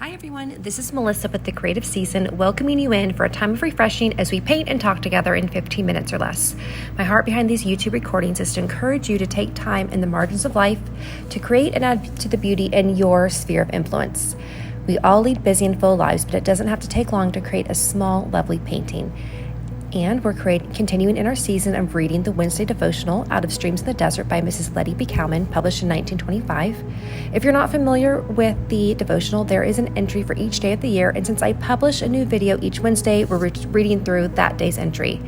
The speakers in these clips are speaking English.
Hi everyone, this is Melissa with The Creative Season, welcoming you in for a time of refreshing as we paint and talk together in 15 minutes or less. My heart behind these YouTube recordings is to encourage you to take time in the margins of life to create and add to the beauty in your sphere of influence. We all lead busy and full lives, but it doesn't have to take long to create a small, lovely painting. And we're continuing in our season of reading the Wednesday devotional Out of Streams in the Desert by Mrs. Lettie B. Cowman, published in 1925. If you're not familiar with the devotional, there is an entry for each day of the year, and since I publish a new video each Wednesday, we're reading through that day's entry.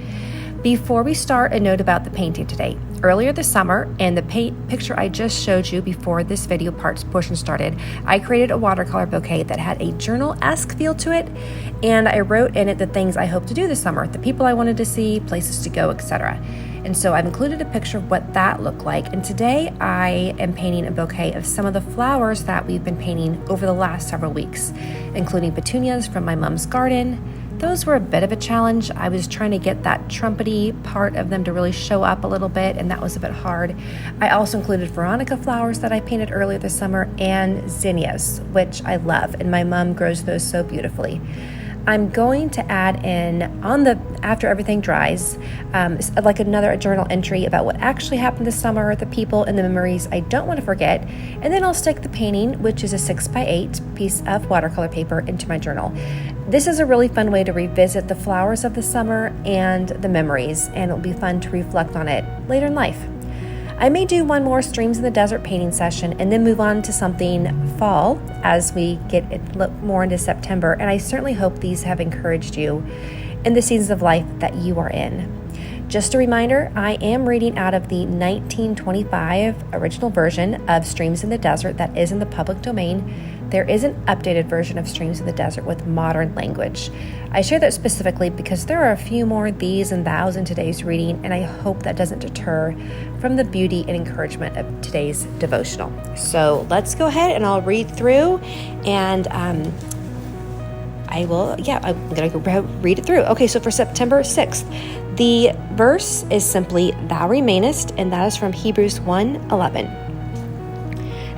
Before we start, a note about the painting today. Earlier this summer, and the picture I just showed you before this video portion started, I created a watercolor bouquet that had a journal-esque feel to it, and I wrote in it the things I hope to do this summer, the people I wanted to see, places to go, etc. And so I've included a picture of what that looked like, and today I am painting a bouquet of some of the flowers that we've been painting over the last several weeks, including petunias from my mom's garden. Those were a bit of a challenge. I was trying to get that trumpety part of them to really show up a little bit, and that was a bit hard. I also included veronica flowers that I painted earlier this summer and zinnias, which I love, and my mom grows those so beautifully. I'm going to add in after everything dries, like a journal entry about what actually happened this summer, the people and the memories I don't want to forget, and then I'll stick the painting, which is a 6x8 piece of watercolor paper, into my journal. This is a really fun way to revisit the flowers of the summer and the memories, and it'll be fun to reflect on it later in life. I may do one more Streams in the Desert painting session and then move on to something fall as we get more into September, and I certainly hope these have encouraged you in the seasons of life that you are in. Just a reminder, I am reading out of the 1925 original version of Streams in the Desert that is in the public domain. There is an updated version of Streams in the Desert with modern language. I share that specifically because there are a few more these and thous in today's reading, and I hope that doesn't deter from the beauty and encouragement of today's devotional. So let's go ahead and I'll read through, and I'm going to go read it through. Okay, so for September 6th, the verse is simply, Thou remainest, and that is from Hebrews 1:11.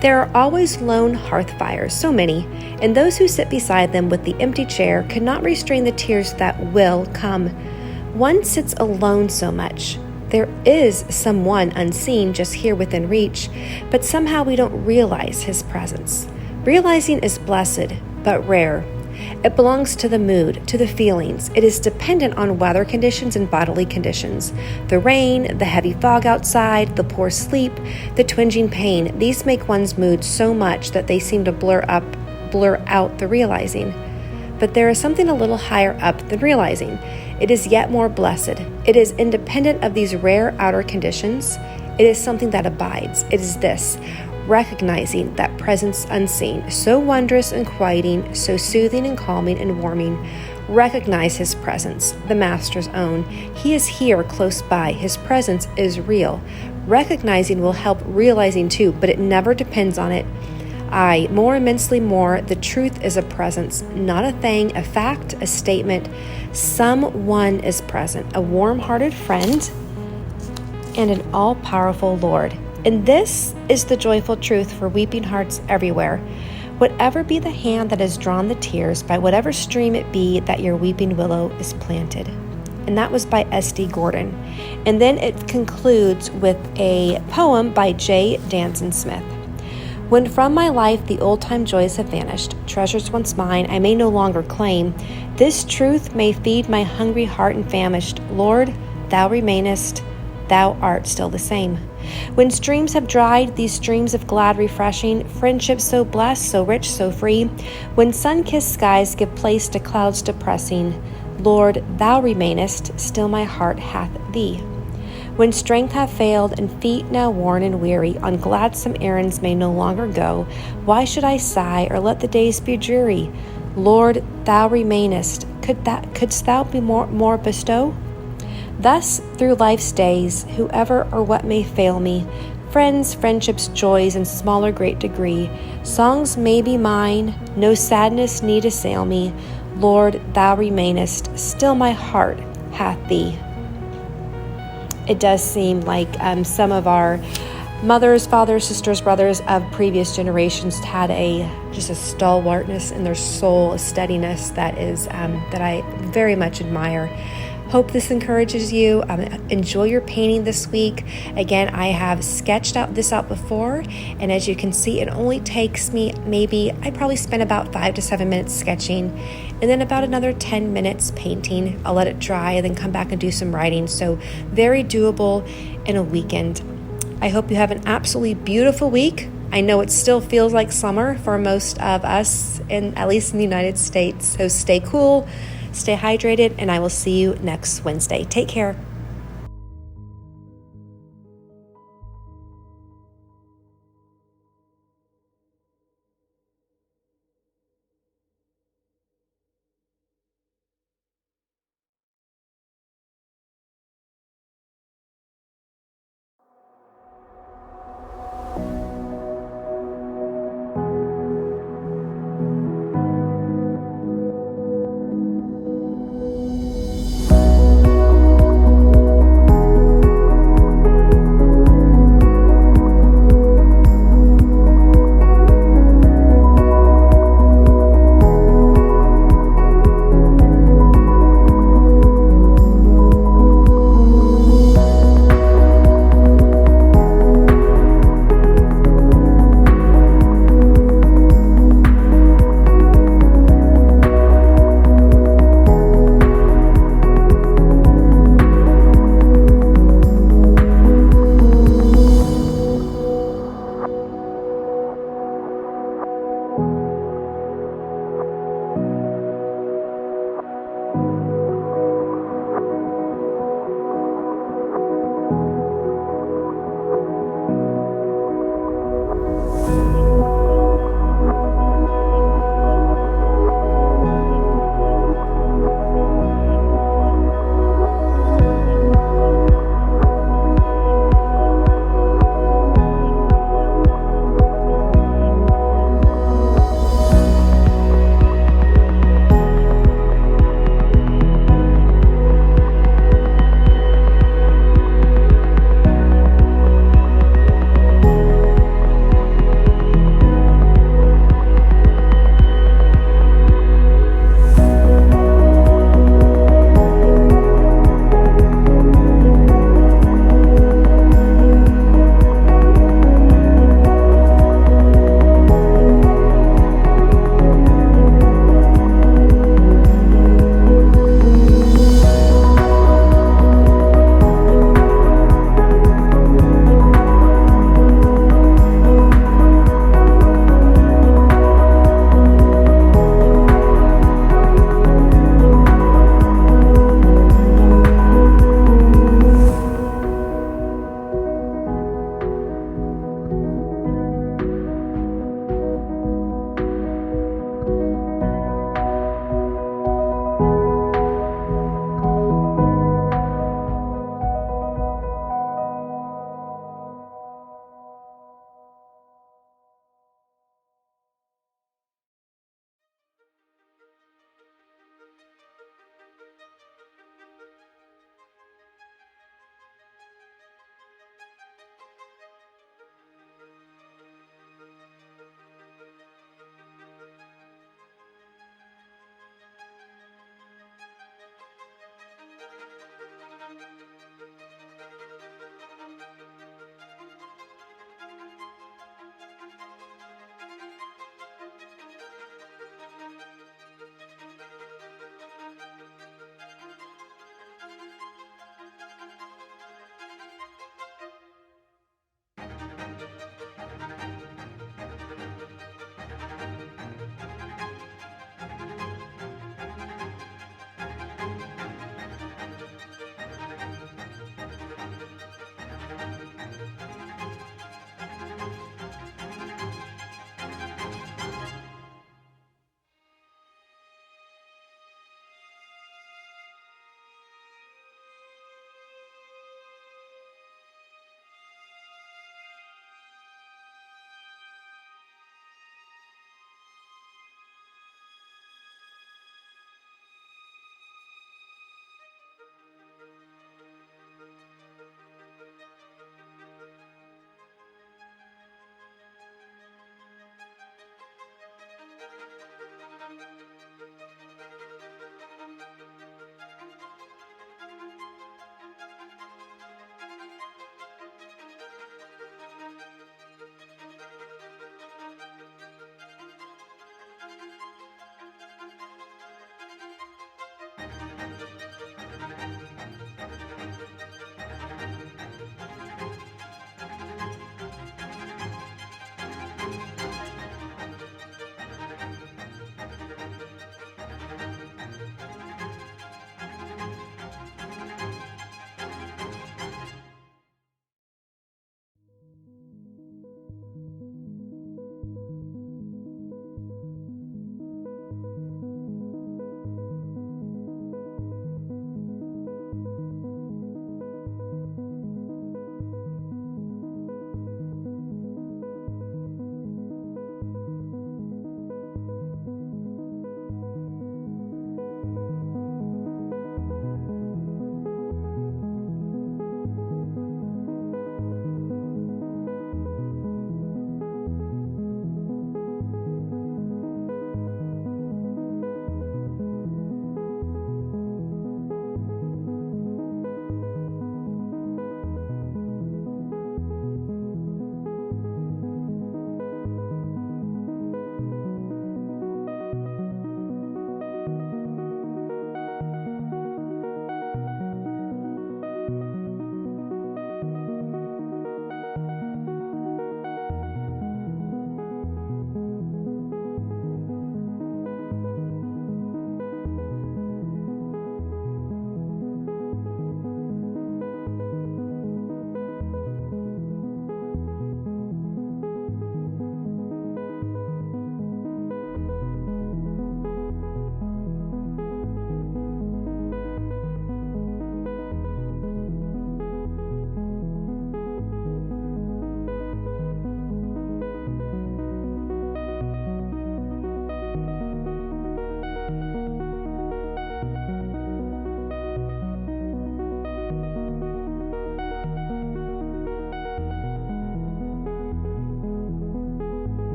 There are always lone hearth fires, so many, and those who sit beside them with the empty chair cannot restrain the tears that will come. One sits alone so much. There is someone unseen just here within reach, but somehow we don't realize his presence. Realizing is blessed, but rare. It belongs to the mood, to the feelings. It is dependent on weather conditions and bodily conditions. The rain, the heavy fog outside, the poor sleep, the twinging pain, these make one's mood so much that they seem to blur out the realizing. But there is something a little higher up than realizing. It is yet more blessed. It is independent of these rare outer conditions. It is something that abides. It is this: recognizing that presence unseen, so wondrous and quieting, so soothing and calming and warming. Recognize his presence, the Master's own. He is here close by. His presence is real. Recognizing will help realizing too, but it never depends on it. Aye, more immensely more, the truth is a presence, not a thing, a fact, a statement. Someone is present, a warm-hearted friend and an all-powerful Lord. And this is the joyful truth for weeping hearts everywhere. Whatever be the hand that has drawn the tears, by whatever stream it be that your weeping willow is planted. And that was by S.D. Gordon. And then it concludes with a poem by J. Danson Smith. When from my life the old-time joys have vanished, treasures once mine I may no longer claim, this truth may feed my hungry heart and famished. Lord, thou remainest, thou art still the same. When streams have dried, these streams of glad refreshing, friendship so blessed, so rich, so free, when sun-kissed skies give place to clouds depressing, Lord, thou remainest, still my heart hath thee. When strength hath failed, and feet now worn and weary, on gladsome errands may no longer go, why should I sigh, or let the days be dreary? Lord, thou remainest, couldst thou be more bestow? Thus, through life's days, whoever or what may fail me, friends, friendships, joys, in small or great degree, songs may be mine, no sadness need assail me. Lord, thou remainest, still my heart hath thee. It does seem like some of our mothers, fathers, sisters, brothers of previous generations had just a stalwartness in their soul, a steadiness that is that I very much admire. Hope this encourages you. Enjoy your painting this week. Again, I have sketched out before, and as you can see, it only takes me I probably spend about 5 to 7 minutes sketching, and then about another 10 minutes painting. I'll let it dry and then come back and do some writing. So very doable in a weekend. I hope you have an absolutely beautiful week. I know it still feels like summer for most of us, at least in the United States. So stay cool, stay hydrated, and I will see you next Wednesday. Take care.